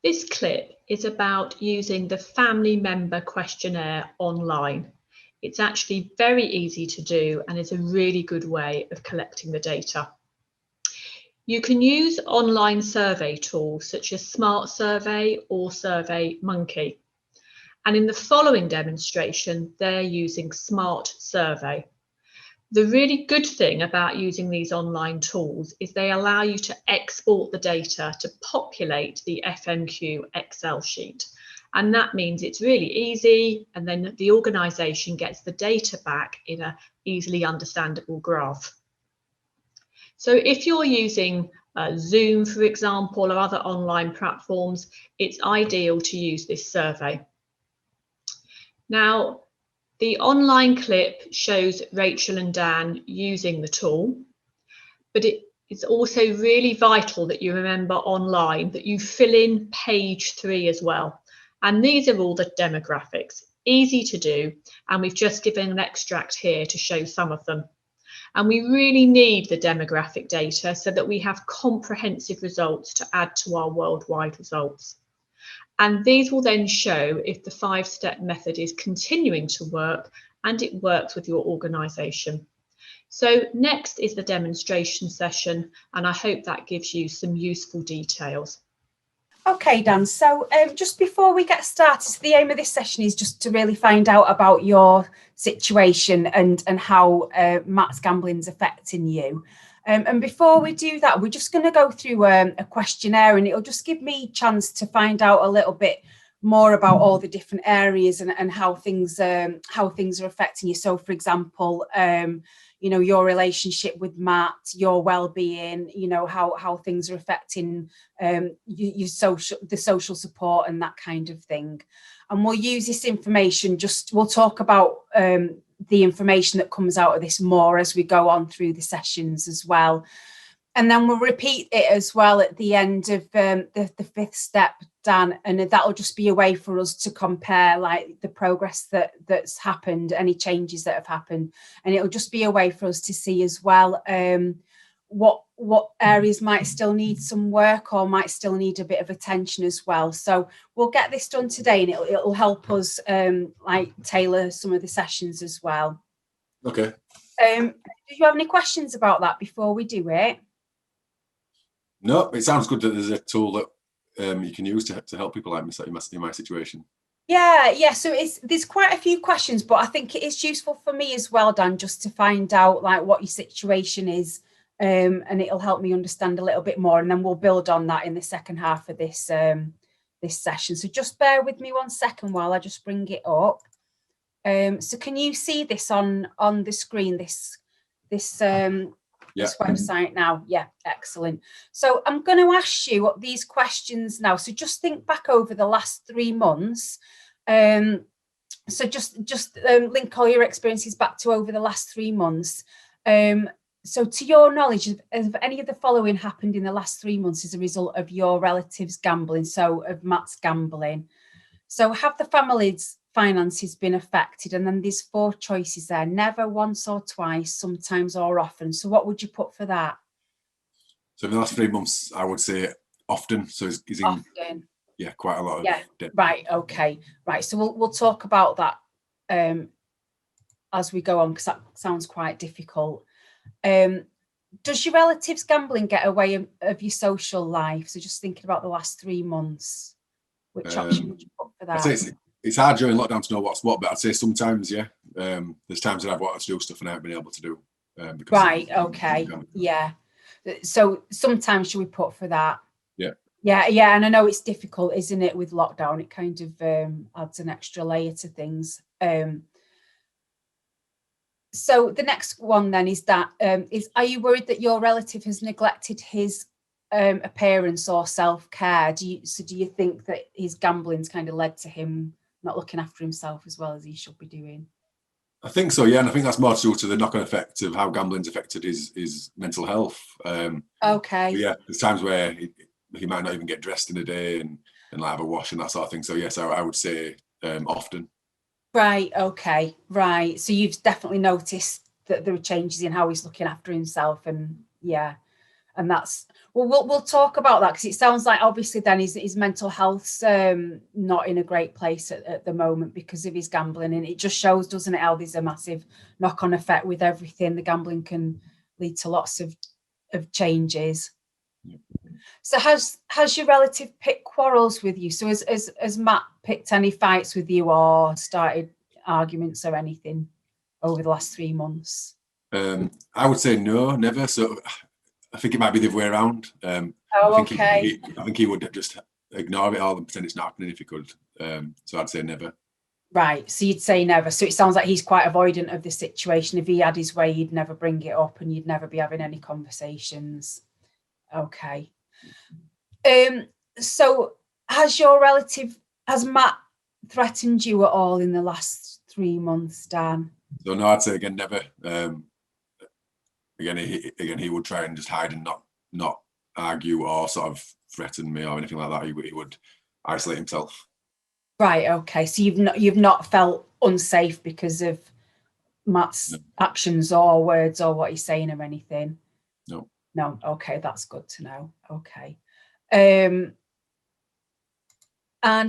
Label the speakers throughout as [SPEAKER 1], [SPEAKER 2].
[SPEAKER 1] This clip is about using the family member questionnaire online. It's actually very easy to do and is a really good way of collecting the data. You can use online survey tools such as Smart Survey or SurveyMonkey. And in the following demonstration, they're using Smart Survey. The really good thing about using these online tools is they allow you to export the data to populate the FMQ Excel sheet. And that means it's really easy, and then the organisation gets the data back in an easily understandable graph. So if you're using Zoom, for example, or other online platforms, it's ideal to use this survey. Now, the online clip shows Rachel and Dan using the tool, but it's also really vital that you remember online that you fill in page 3 as well. And these are all the demographics, easy to do, and we've just given an extract here to show some of them. And we really need the demographic data so that we have comprehensive results to add to our worldwide results. And these will then show if the 5-step method is continuing to work and it works with your organisation. So next is the demonstration session, and I hope that gives you some useful details.
[SPEAKER 2] Okay, Dan, so just before we get started, the aim of this session is just to really find out about your situation and how Matt's gambling's affecting you. And before we do that, we're just going to go through a questionnaire, and it'll just give me a chance to find out a little bit more about all the different areas and how things are affecting you. So, for example, you know, your relationship with Matt, your well-being, you know, how things are affecting the social support and that kind of thing. And we'll use this information, we'll talk about the information that comes out of this more as we go on through the sessions as well. And then we'll repeat it as well at the end of the 5th step, Dan, and that'll just be a way for us to compare like the progress that's happened, any changes that have happened. And it'll just be a way for us to see as well what areas might still need some work or might still need a bit of attention as well. So we'll get this done today, and it'll help us like tailor some of the sessions as well.
[SPEAKER 3] Okay.
[SPEAKER 2] Do you have any questions about that before we do it?
[SPEAKER 3] No, it sounds good that there's a tool that you can use to help people like me in my situation.
[SPEAKER 2] Yeah. So there's quite a few questions, but I think it is useful for me as well, Dan, just to find out like what your situation is, and it'll help me understand a little bit more, and then we'll build on that in the second half of this this session. So just bear with me 1 second while I just bring it up. So can you see this on the screen? This website now? Yeah, excellent. So I'm going to ask you these questions now. So just think back over the last 3 months. So just link all your experiences back to over the last 3 months. So to your knowledge, has any of the following happened in the last 3 months as a result of your relatives gambling, so of Matt's gambling? So have the family's finances been affected? And then there's 4 choices there: never, once or twice, sometimes or often. So what would you put for that?
[SPEAKER 3] So in the last 3 months, I would say often. So he's in
[SPEAKER 2] Often.
[SPEAKER 3] Yeah, quite a lot of debt.
[SPEAKER 2] Right, okay. Right, so we'll talk about that as we go on, because that sounds quite difficult. Does your relatives gambling get away of your social life? So just thinking about the last 3 months, which option would you put for that?
[SPEAKER 3] I'd say it's hard during lockdown to know what's what, but I'd say sometimes, yeah. There's times that I've wanted to do stuff and I haven't been able to do.
[SPEAKER 2] Right, okay, yeah. So sometimes should we put for that? Yeah, and I know it's difficult, isn't it, with lockdown? It kind of adds an extra layer to things. So the next one then is that are you worried that your relative has neglected his appearance or self-care? Do you think that his gambling's kind of led to him not looking after himself as well as he should be doing?
[SPEAKER 3] I think so, yeah, and I think that's more due to the knock-on effect of how gambling's affected his mental health.
[SPEAKER 2] Okay.
[SPEAKER 3] Yeah, there's times where he might not even get dressed in a day and like have a wash and that sort of thing. So yes, I would say often.
[SPEAKER 2] Right, okay, right. So you've definitely noticed that there are changes in how he's looking after himself, and yeah, and that's Well, we'll talk about that, because it sounds like obviously then his mental health's not in a great place at the moment because of his gambling, and it just shows, doesn't it, how there's a massive knock-on effect with everything. The gambling can lead to lots of changes.
[SPEAKER 3] Yeah.
[SPEAKER 2] So has your relative picked quarrels with you? So has Matt picked any fights with you or started arguments or anything over the last 3 months?
[SPEAKER 3] I would say no, never. So I think it might be the other way around.
[SPEAKER 2] Okay.
[SPEAKER 3] I think he would just ignore it all and pretend it's not happening if he could. So I'd say never.
[SPEAKER 2] Right. So you'd say never. So it sounds like he's quite avoidant of the situation. If he had his way, he'd never bring it up and you'd never be having any conversations. Okay. So has Matt threatened you at all in the last 3 months, Dan?
[SPEAKER 3] So no, I'd say again, never. Again, he would try and just hide and not argue or sort of threaten me or anything like that. He would isolate himself.
[SPEAKER 2] Right. Okay. So you've not felt unsafe because of Matt's actions or words or what he's saying or anything?
[SPEAKER 3] No.
[SPEAKER 2] No. Okay, that's good to know. Okay. And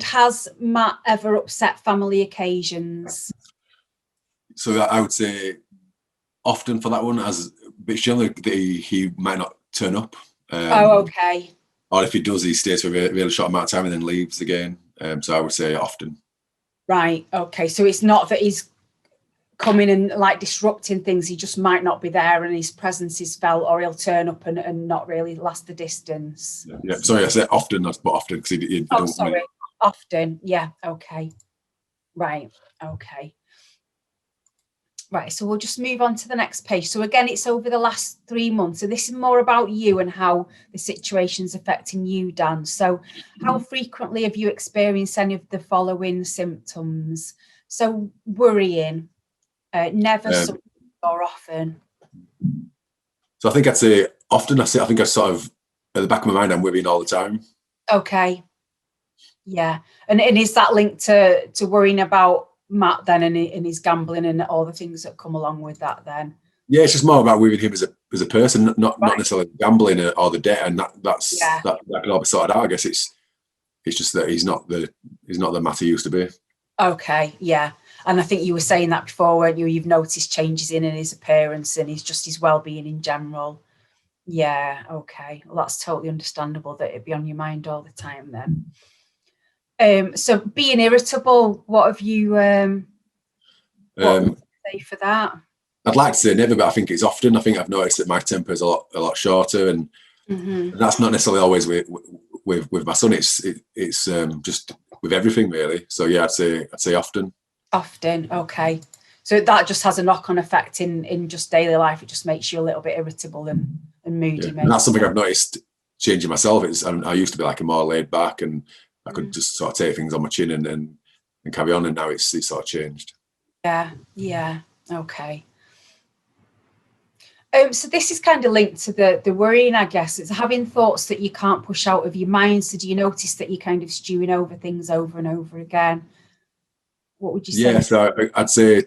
[SPEAKER 2] has Matt ever upset family occasions?
[SPEAKER 3] So I would say often for that one, but it's generally that he might not turn up.
[SPEAKER 2] Okay.
[SPEAKER 3] Or if he does, he stays for a really short amount of time and then leaves again. So I would say often.
[SPEAKER 2] Right. Okay. So it's not that he's coming and like disrupting things. He just might not be there and his presence is felt, or he'll turn up and not really last the distance.
[SPEAKER 3] Yeah. Sorry, I said often, not often, because he don't.
[SPEAKER 2] Sorry. Often. Yeah. Okay. Right. Okay. Right, so we'll just move on to the next page. So again, it's over the last 3 months. So this is more about you and how the situation's affecting you, Dan. So how frequently have you experienced any of the following symptoms? So worrying, never, or often.
[SPEAKER 3] So I think I'd say often. I think I sort of, at the back of my mind, I'm worrying all the time.
[SPEAKER 2] Okay. Yeah. And is that linked to worrying about Matt then and his gambling and all the things that come along with that then?
[SPEAKER 3] Yeah, it's just more about worrying him as a person, not necessarily gambling or the debt, and that can all be sorted out. I guess it's just that he's not the Matt he used to be.
[SPEAKER 2] Okay, yeah. And I think you were saying that before, weren't you? You've noticed changes in his appearance and his well-being in general. Yeah, okay. Well, that's totally understandable that it'd be on your mind all the time then. So being irritable, what have you what would you say for that?
[SPEAKER 3] I'd like to say never, but I think it's often. I think I've noticed that my temper is a lot shorter, and that's not necessarily always with my son. It's just with everything really. So yeah, I'd say often. Often,
[SPEAKER 2] okay. So that just has a knock-on effect in just daily life. It just makes you a little bit irritable and moody.
[SPEAKER 3] Yeah. And that's something I've noticed changing myself. I used to be like a more laid back and I could just sort of take things on my chin and carry on, and now it's sort of changed.
[SPEAKER 2] Yeah, okay. So this is kind of linked to the worrying, I guess. It's having thoughts that you can't push out of your mind. So do you notice that you're kind of stewing over things over and over again? What would you say?
[SPEAKER 3] Yeah, so I'd say,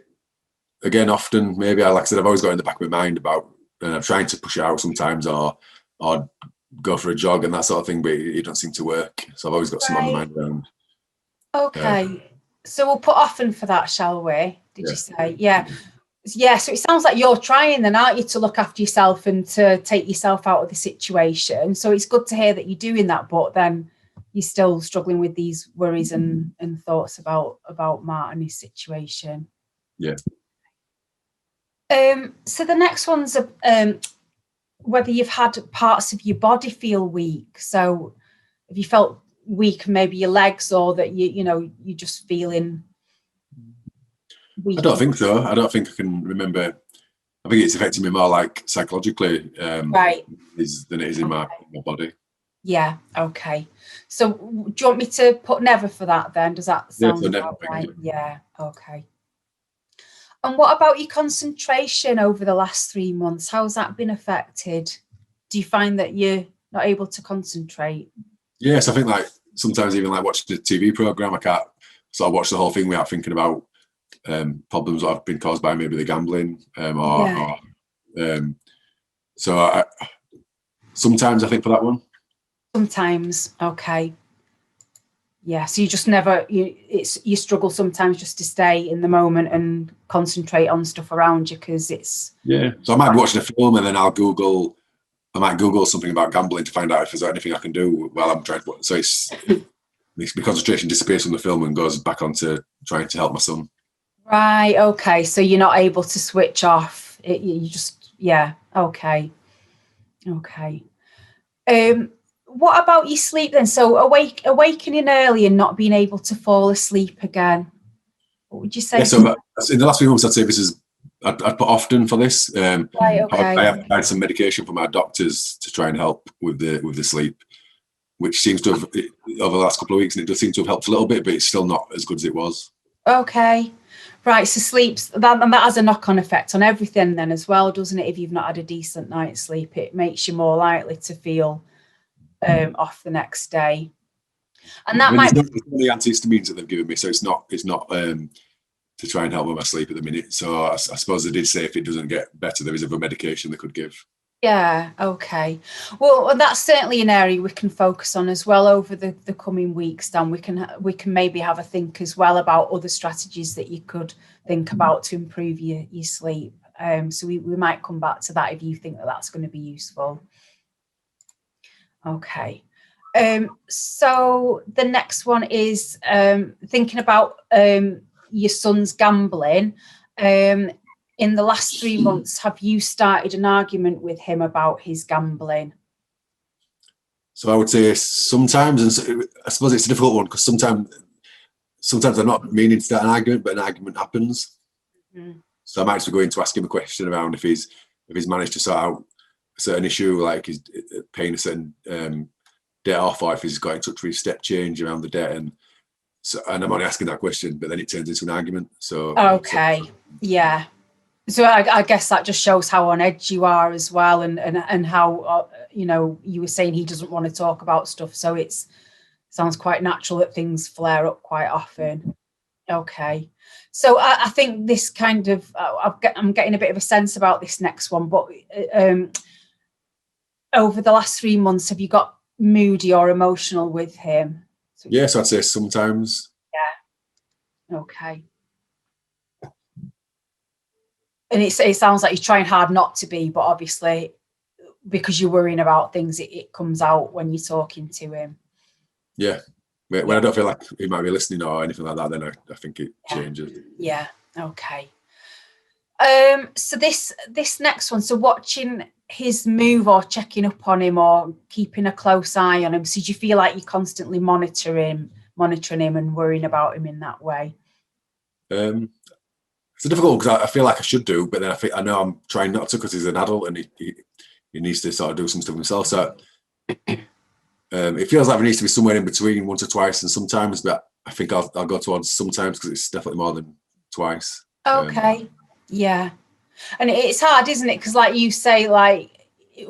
[SPEAKER 3] again, often, maybe, like I said, I've always got in the back of my mind about trying to push it out sometimes or go for a jog and that sort of thing, but it doesn't seem to work. So I've always got some on my mind around.
[SPEAKER 2] Okay. So we'll put often for that, shall we? Did you say? Yeah. Yeah. So it sounds like you're trying then, aren't you, to look after yourself and to take yourself out of the situation. So it's good to hear that you're doing that, but then you're still struggling with these worries and thoughts about Matt and his situation.
[SPEAKER 3] Yeah.
[SPEAKER 2] So the next one's whether you've had parts of your body feel weak. So have you felt weak, maybe your legs, or that you're just feeling weak?
[SPEAKER 3] I don't think so. I don't think I can remember. I think it's affecting me more like psychologically
[SPEAKER 2] right,
[SPEAKER 3] than it is in my body.
[SPEAKER 2] Yeah. Okay. So do you want me to put never for that then? Does that sound about right? Yeah. Okay. And what about your concentration over the last 3 months? How's that been affected? Do you find that you're not able to concentrate?
[SPEAKER 3] Yes, I think like sometimes even like watching the TV program, I can't sort of watch the whole thing without thinking about problems that have been caused by maybe the gambling so sometimes, I think, for that one.
[SPEAKER 2] Sometimes, okay. Yeah, so you just never, you struggle sometimes just to stay in the moment and concentrate on stuff around you because it's...
[SPEAKER 3] Yeah, so I might be watching a film and then I might Google something about gambling to find out if there's anything I can do while I'm trying to, so it's the concentration disappears from the film and goes back onto trying to help my son.
[SPEAKER 2] Right, okay, so you're not able to switch off, you just, yeah, okay. What about your sleep then? So awakening early and not being able to fall asleep again. What would you say?
[SPEAKER 3] Yeah, so in the last few months, I'd say I'd put often for this.
[SPEAKER 2] Right, okay.
[SPEAKER 3] I have tried some medication from our doctors to try and help with the sleep, which seems to have, over the last couple of weeks, and it does seem to have helped a little bit, but it's still not as good as it was.
[SPEAKER 2] Okay. Right, so sleeps, that has a knock-on effect on everything then as well, doesn't it? If you've not had a decent night's sleep, it makes you more likely to feel off the next day. And that might be
[SPEAKER 3] the antihistamines that they've given me, so it's not to try and help with my sleep at the minute. So I suppose they did say if it doesn't get better, there is other medication they could give.
[SPEAKER 2] Yeah, okay. Well, that's certainly an area we can focus on as well over the coming weeks, Dan. We can maybe have a think as well about other strategies that you could think about to improve your sleep. So we might come back to that if you think that that's going to be useful. Okay. So the next one is thinking about your son's gambling. In the last 3 months, have you started an argument with him about his gambling?
[SPEAKER 3] So I would say sometimes, and I suppose it's a difficult one because sometimes I'm not meaning to start an argument, but an argument happens. Mm-hmm. So I might actually go in to ask him a question around if he's managed to sort out a certain issue, like he's paying a certain debt off, or if he's got in touch with his step change around the debt, and I'm only asking that question, but then it turns into an argument. So
[SPEAKER 2] okay, yeah. So I guess that just shows how on edge you are as well, and how you were saying he doesn't want to talk about stuff, so it sounds quite natural that things flare up quite often. Okay, so I think this kind of I'm getting a bit of a sense about this next one, but over the last 3 months, have you got moody or emotional with him?
[SPEAKER 3] Yes, I'd say sometimes.
[SPEAKER 2] Yeah. Okay. And it sounds like you're trying hard not to be, but obviously because you're worrying about things, it comes out when you're talking to him.
[SPEAKER 3] Yeah. When I don't feel like he might be listening or anything like that, then I think it changes.
[SPEAKER 2] Yeah. Okay. So this next one, so watching his move or checking up on him or keeping a close eye on him. So do you feel like you're constantly monitoring him and worrying about him in that way?
[SPEAKER 3] It's difficult because I feel like I should do, but then I know I'm trying not to because he's an adult and he needs to sort of do some stuff himself. So it feels like there needs to be somewhere in between, once or twice, and sometimes. But I think I'll go towards sometimes because it's definitely more than twice.
[SPEAKER 2] Okay, yeah, and it's hard, isn't it? Because like you say, like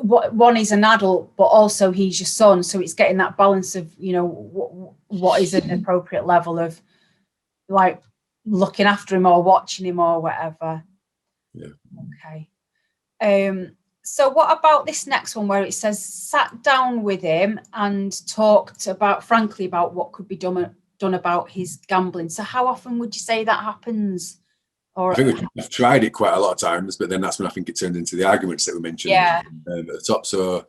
[SPEAKER 2] one is an adult, but also he's your son, so it's getting that balance of what is an appropriate level of like looking after him or watching him or whatever.
[SPEAKER 3] Yeah.
[SPEAKER 2] Okay. So what about this next one where it says sat down with him and talked frankly about what could be done about his gambling? So how often would you say that happens? Or
[SPEAKER 3] I think I've tried it quite a lot of times, but then that's when I think it turned into the arguments that we mentioned at the top. So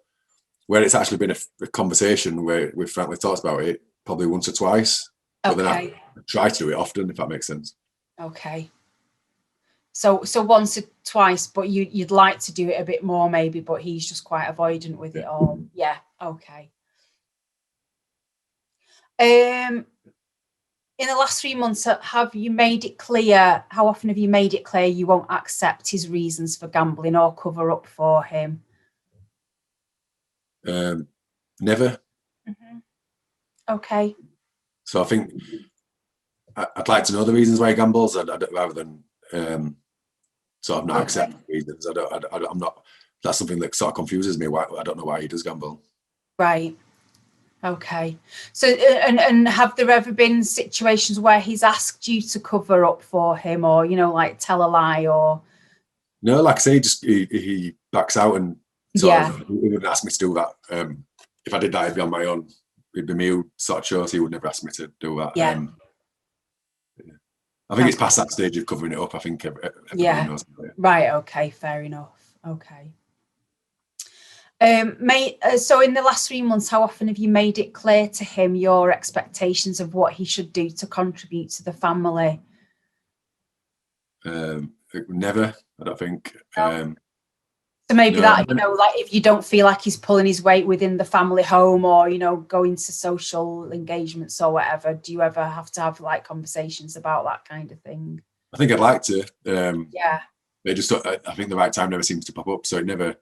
[SPEAKER 3] where it's actually been a conversation where we've frankly talked about it probably once or twice. But then I try to do it often, if that makes sense.
[SPEAKER 2] Okay. So once or twice, but you'd like to do it a bit more maybe, but he's just quite avoidant with it all. Yeah. Okay. In the last 3 months, have you made it clear? How often have you made it clear you won't accept his reasons for gambling or cover up for him?
[SPEAKER 3] Never.
[SPEAKER 2] Mm-hmm. Okay.
[SPEAKER 3] So I think I'd like to know the reasons why he gambles, rather than sort of not accept reasons. I'm not. That's something that sort of confuses me. I don't know why he does gamble.
[SPEAKER 2] Right. Okay. So and have there ever been situations where he's asked you to cover up for him, or like tell a lie, or?
[SPEAKER 3] No, like I say, he backs out and
[SPEAKER 2] Yeah.
[SPEAKER 3] He wouldn't ask me to do that. If I did that, it'd be on my own. It'd be me who sort of chose. He would never ask me to do that.
[SPEAKER 2] Yeah.
[SPEAKER 3] I think it's past that stage of covering it up. I think everybody knows about it.
[SPEAKER 2] Right. Okay. Fair enough. Okay. So in the last 3 months, how often have you made it clear to him your expectations of what he should do to contribute to the family?
[SPEAKER 3] Never, I don't think.
[SPEAKER 2] So maybe no, that, like if you don't feel like he's pulling his weight within the family home, or, going to social engagements or whatever, do you ever have to have like conversations about that kind of thing?
[SPEAKER 3] I think I'd like to.
[SPEAKER 2] Yeah.
[SPEAKER 3] But I think the right time never seems to pop up. So it never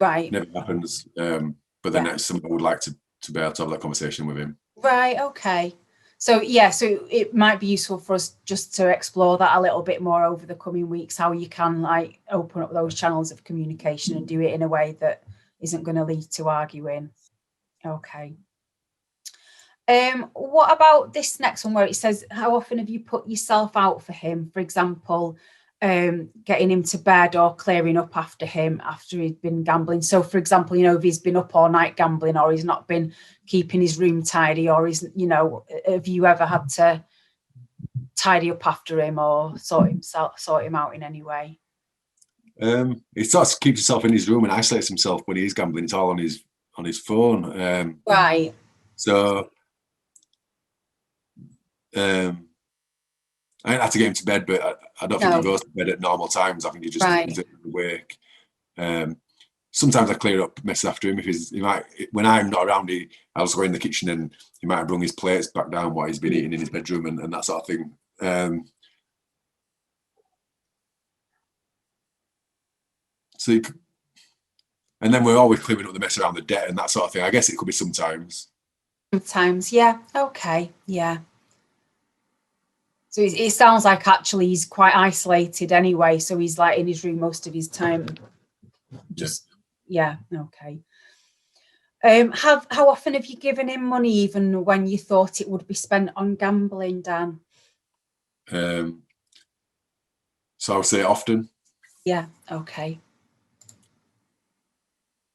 [SPEAKER 3] happens. But then it's something I would like to be able to have that conversation with him.
[SPEAKER 2] Right. Okay. So so it might be useful for us just to explore that a little bit more over the coming weeks, how you can like open up those channels of communication and do it in a way that isn't going to lead to arguing. Okay. What about this next one where it says, how often have you put yourself out for him? For example, getting him to bed or clearing up after him after he'd been gambling. So for example, if he's been up all night gambling, or he's not been keeping his room tidy, or he's, have you ever had to tidy up after him or sort him out in any way?
[SPEAKER 3] He sort of keeps himself in his room and isolates himself when he's gambling. It's all on his phone.
[SPEAKER 2] Right.
[SPEAKER 3] So I didn't have to get him to bed, but I don't think he goes to bed at normal times. I think he's awake. Sometimes I clear up messes after him. When I'm not around, I'll just go in the kitchen and he might have brought his plates back down what he's been eating in his bedroom and that sort of thing. And then we're always clearing up the mess around the debt and that sort of thing. I guess it could be sometimes.
[SPEAKER 2] Sometimes, yeah. Okay, yeah. So it sounds like actually he's quite isolated anyway. So he's like in his room most of his time. Okay. How often have you given him money, even when you thought it would be spent on gambling, Dan?
[SPEAKER 3] So I would say often.
[SPEAKER 2] Yeah. Okay.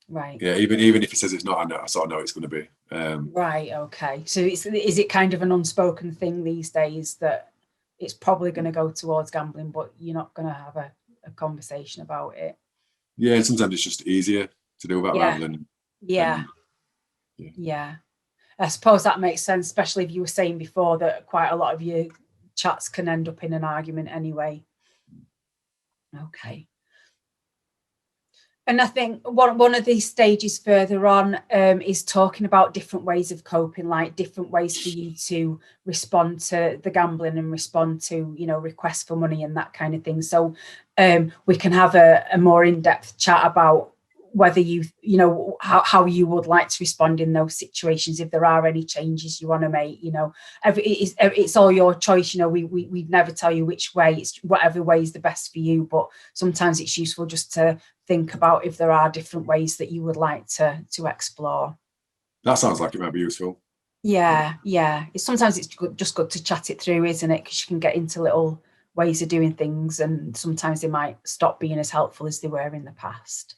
[SPEAKER 2] Right.
[SPEAKER 3] Yeah. Even if he says it's not, I sort of know it's going to be.
[SPEAKER 2] Right. Okay. So is it kind of an unspoken thing these days that it's probably going to go towards gambling, but you're not going to have a conversation about it?
[SPEAKER 3] Yeah, and sometimes it's just easier to do that rather than.
[SPEAKER 2] Yeah. I suppose that makes sense, especially if you were saying before that quite a lot of your chats can end up in an argument anyway. Okay. And I think one of these stages further on is talking about different ways of coping, like different ways for you to respond to the gambling and respond to, requests for money and that kind of thing. So we can have a more in-depth chat about whether how you would like to respond in those situations, if there are any changes you want to make. It's all your choice. We'd never tell you which way. It's whatever way is the best for you, but sometimes it's useful just to think about if there are different ways that you would like to explore.
[SPEAKER 3] That sounds like it might be useful.
[SPEAKER 2] Yeah. Sometimes it's just good to chat it through, isn't it? Because you can get into little ways of doing things, and sometimes they might stop being as helpful as they were in the past.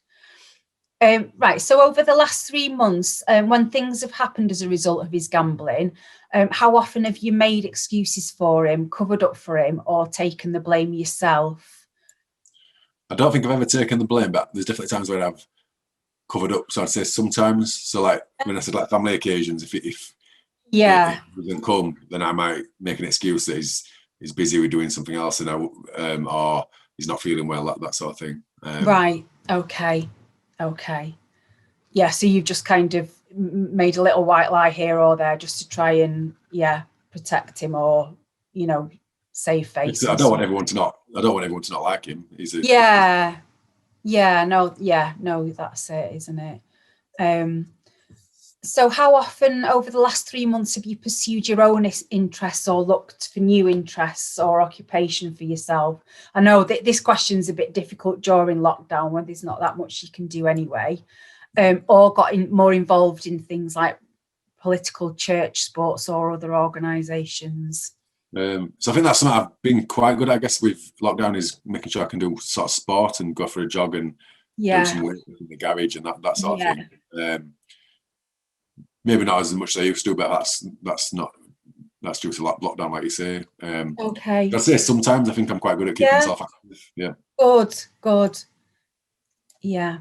[SPEAKER 2] Right, so over the last 3 months, when things have happened as a result of his gambling, how often have you made excuses for him, covered up for him, or taken the blame yourself?
[SPEAKER 3] I don't think I've ever taken the blame, but there's definitely times where I've covered up. So I'd say sometimes. So like when I said like family occasions, if it doesn't come, then I might make an excuse that he's busy with doing something else, and or he's not feeling well, that sort of thing.
[SPEAKER 2] Right. Okay. Yeah, so you've just kind of made a little white lie here or there just to try and protect him, or save face.
[SPEAKER 3] I don't want everyone to not like him.
[SPEAKER 2] No, that's it, isn't it? So how often over the last 3 months have you pursued your own interests or looked for new interests or occupation for yourself? I know that this question's a bit difficult during lockdown when there's not that much you can do anyway, or got more involved in things like political, church, sports or other organisations.
[SPEAKER 3] So I think that's something I've been quite good at, I guess, with lockdown, is making sure I can do sort of sport and go for a jog and do some work in the garage and that sort of thing. Maybe not as much as I used to, but that's due to lockdown, like you say.
[SPEAKER 2] Okay.
[SPEAKER 3] I'd say sometimes I think I'm quite good at keeping myself active. Yeah.
[SPEAKER 2] Good. Yeah.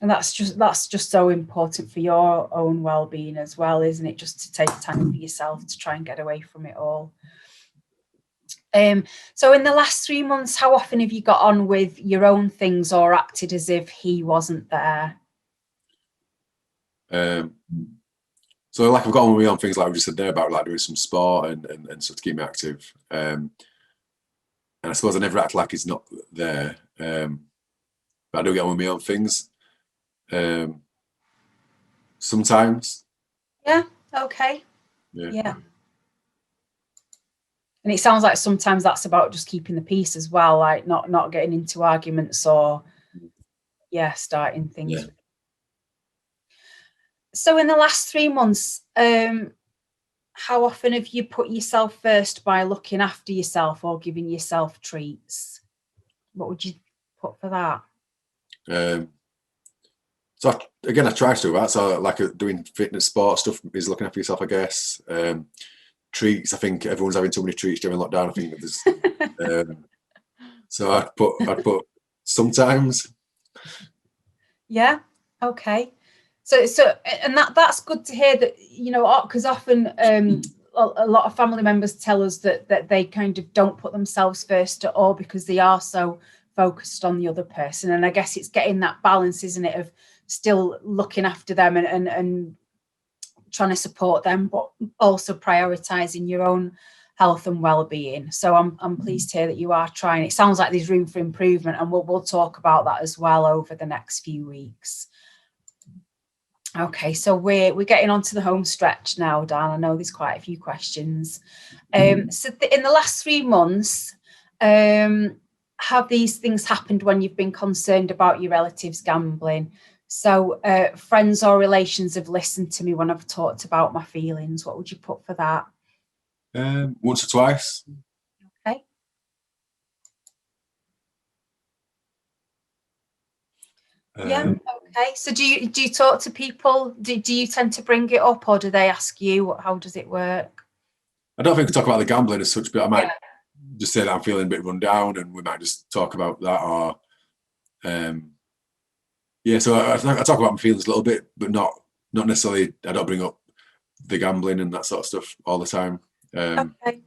[SPEAKER 2] And that's just so important for your own well-being as well, isn't it? Just to take time for yourself to try and get away from it all. So in the last 3 months, how often have you got on with your own things or acted as if he wasn't there?
[SPEAKER 3] So like I've got on with me on things like we just said there about like doing some sport and stuff to keep me active. And I suppose I never act like he's not there. But I do get on with me on things. Sometimes.
[SPEAKER 2] Yeah. Okay.
[SPEAKER 3] Yeah.
[SPEAKER 2] And it sounds like sometimes that's about just keeping the peace as well, like not getting into arguments or starting things.
[SPEAKER 3] Yeah.
[SPEAKER 2] So in the last 3 months, how often have you put yourself first by looking after yourself or giving yourself treats? What would you put for that?
[SPEAKER 3] So again, I try to do that. So like doing fitness, sport stuff is looking after yourself, I guess. Treats, I think everyone's having too many treats during lockdown. I think there's so I'd put sometimes.
[SPEAKER 2] Yeah. Okay. So and that's good to hear that, you know, because often a lot of family members tell us that they kind of don't put themselves first at all because they are so focused on the other person. And I guess it's getting that balance, isn't it, of still looking after them and trying to support them, but also prioritizing your own health and well-being. So I'm pleased to hear that you are trying. It sounds like there's room for improvement, and we'll talk about that as well over the next few weeks. Okay, so we're getting on to the home stretch now, Dan. I know there's quite a few questions. So in the last 3 months, have these things happened when you've been concerned about your relatives gambling? So friends or relations have listened to me when I've talked about my feelings. What would you put for that?
[SPEAKER 3] Once or twice.
[SPEAKER 2] Okay. Yeah. Okay. So do you talk to people? Do you tend to bring it up, or do they ask you? How does it work?
[SPEAKER 3] I don't think we talk about the gambling as such, but I might just say that I'm feeling a bit run down, and we might just talk about that. Or so I talk about my feelings a little bit, but not necessarily. I don't bring up the gambling and that sort of stuff all the time.
[SPEAKER 2] Okay.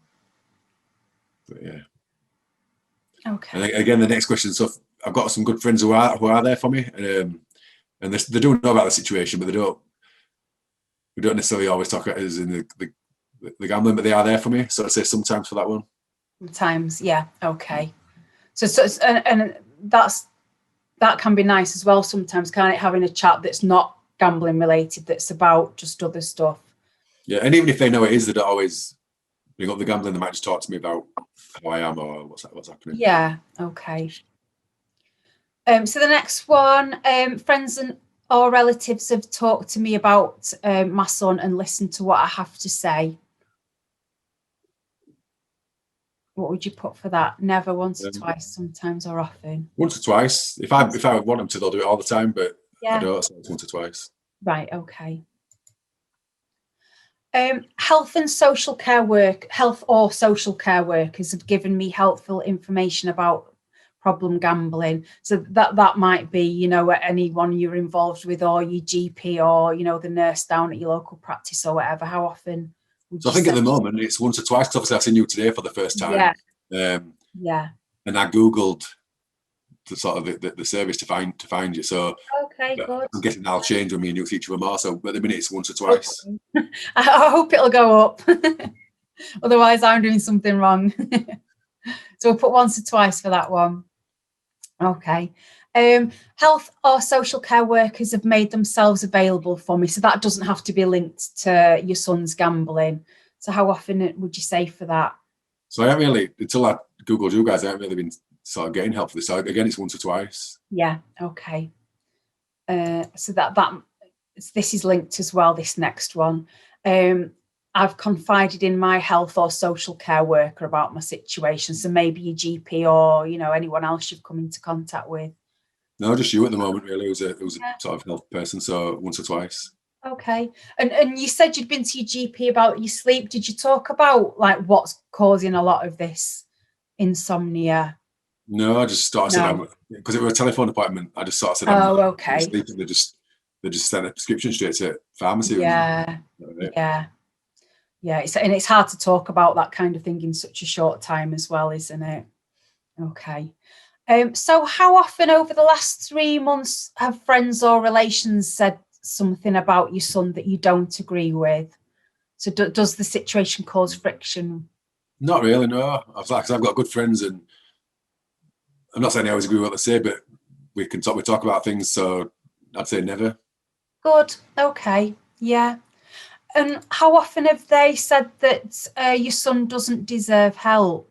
[SPEAKER 3] But yeah.
[SPEAKER 2] Okay.
[SPEAKER 3] And again, the next question. So I've got some good friends who are there for me, and they do know about the situation, but we don't necessarily always talk about it as in the gambling, but they are there for me. So I'd say sometimes for that one.
[SPEAKER 2] Sometimes, yeah. Okay. So and that can be nice as well sometimes, can't it? Having a chat that's not gambling related, that's about just other stuff.
[SPEAKER 3] Yeah, and even if they know it is, they don't always bring up the gambling. They might just talk to me about how I am or what's happening.
[SPEAKER 2] Yeah. Okay. So the next one, friends or relatives have talked to me about my son and listened to what I have to say. What would you put for that? Never, once or twice, sometimes, or often?
[SPEAKER 3] Once or twice. If I want them to, they'll do it all the time, but I don't, so it's once or twice.
[SPEAKER 2] Right, okay. Health or social care workers have given me helpful information about problem gambling. So that might be, you know, anyone you're involved with, or your GP, or, you know, the nurse down at your local practice or whatever. How often?
[SPEAKER 3] So I think at the moment it's once or twice. Obviously, I've seen you today for the first time.
[SPEAKER 2] Yeah.
[SPEAKER 3] And I googled the sort of the service to find you. So
[SPEAKER 2] okay, good.
[SPEAKER 3] I'm guessing that'll change when me and you see each other more. So at the minute it's once or twice.
[SPEAKER 2] Okay. I hope it'll go up. Otherwise, I'm doing something wrong. So we'll put once or twice for that one. Okay. Health or social care workers have made themselves available for me. So that doesn't have to be linked to your son's gambling. So how often would you say for that?
[SPEAKER 3] So I haven't really, until I Googled you guys, I haven't really been sort of getting help for this. So again, it's once or twice.
[SPEAKER 2] Yeah. Okay. So this is linked as well, this next one. I've confided in my health or social care worker about my situation. So maybe your GP or, you know, anyone else you've come into contact with.
[SPEAKER 3] No, just you at the moment, really. It was a sort of health person, so once or twice.
[SPEAKER 2] Okay. And you said you'd been to your GP about your sleep. Did you talk about like what's causing a lot of this insomnia?
[SPEAKER 3] No, I just started
[SPEAKER 2] No.
[SPEAKER 3] because it was a telephone appointment. I just sort of said,
[SPEAKER 2] Oh,
[SPEAKER 3] I'm
[SPEAKER 2] okay.
[SPEAKER 3] sleeping. They just sent a prescription straight to pharmacy.
[SPEAKER 2] Yeah. Yeah. Yeah. It's hard to talk about that kind of thing in such a short time as well, isn't it? Okay. So how often over the last 3 months have friends or relations said something about your son that you don't agree with? So does the situation cause friction?
[SPEAKER 3] Not really, no. I've got good friends, and I'm not saying I always agree with what they say, but we talk about things, so I'd say never.
[SPEAKER 2] Good. Okay. Yeah. And how often have they said that your son doesn't deserve help?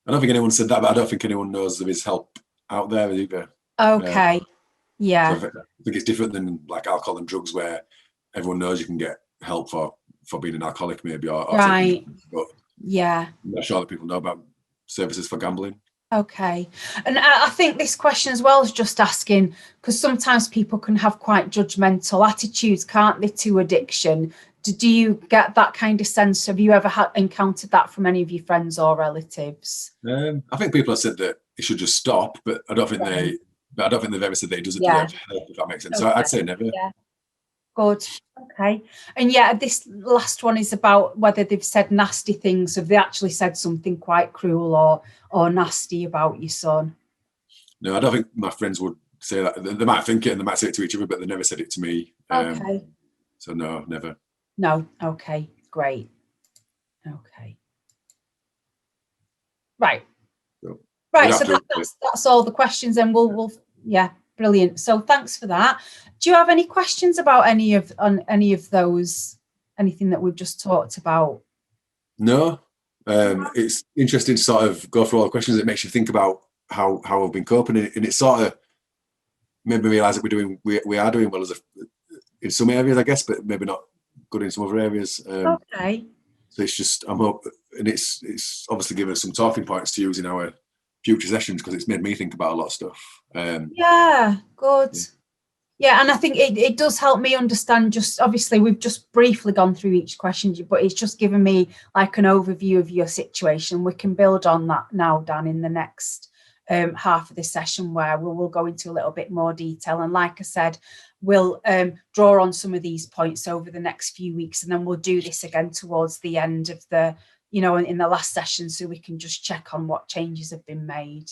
[SPEAKER 3] I don't think anyone said that, but I don't think anyone knows there is help out there either.
[SPEAKER 2] Okay. Yeah.
[SPEAKER 3] So I think it's different than like alcohol and drugs, where everyone knows you can get help for being an alcoholic, maybe, or
[SPEAKER 2] Right.
[SPEAKER 3] but
[SPEAKER 2] Yeah.
[SPEAKER 3] I'm not sure that people know about services for gambling.
[SPEAKER 2] Okay. And I think this question as well is just asking, because sometimes people can have quite judgmental attitudes, can't they, to addiction? Do you get that kind of sense? Have you ever encountered that from any of your friends or relatives?
[SPEAKER 3] I think people have said that it should just stop, but I don't think they've ever said that it doesn't deserve help, if that makes sense.
[SPEAKER 2] Okay.
[SPEAKER 3] So I'd say never.
[SPEAKER 2] Yeah. Good. Okay. And yeah, this last one is about whether they've said nasty things. Have they actually said something quite cruel or nasty about your son?
[SPEAKER 3] No, I don't think my friends would say that. They might think it and they might say it to each other, but they never said it to me.
[SPEAKER 2] Okay.
[SPEAKER 3] So no, never.
[SPEAKER 2] No. Okay. Great. Okay. Right. Right. So that's all the questions, and we'll yeah, brilliant. So thanks for that. Do you have any questions about any of those? Anything that we've just talked about?
[SPEAKER 3] No. It's interesting to sort of go through all the questions. It makes you think about how I've been coping, and it sort of made me realise that we are doing well in some areas, I guess, but maybe not good in some other areas.
[SPEAKER 2] Okay.
[SPEAKER 3] So it's just and it's obviously given us some talking points to use in our future sessions, because it's made me think about a lot of stuff.
[SPEAKER 2] Yeah, good. Yeah, and I think it does help me understand. Just obviously we've just briefly gone through each question, but it's just given me like an overview of your situation. We can build on that now, Dan, in the next half of this session, where we'll go into a little bit more detail. And like I said, we'll draw on some of these points over the next few weeks, and then we'll do this again towards the end of the, in the last session, so we can just check on what changes have been made.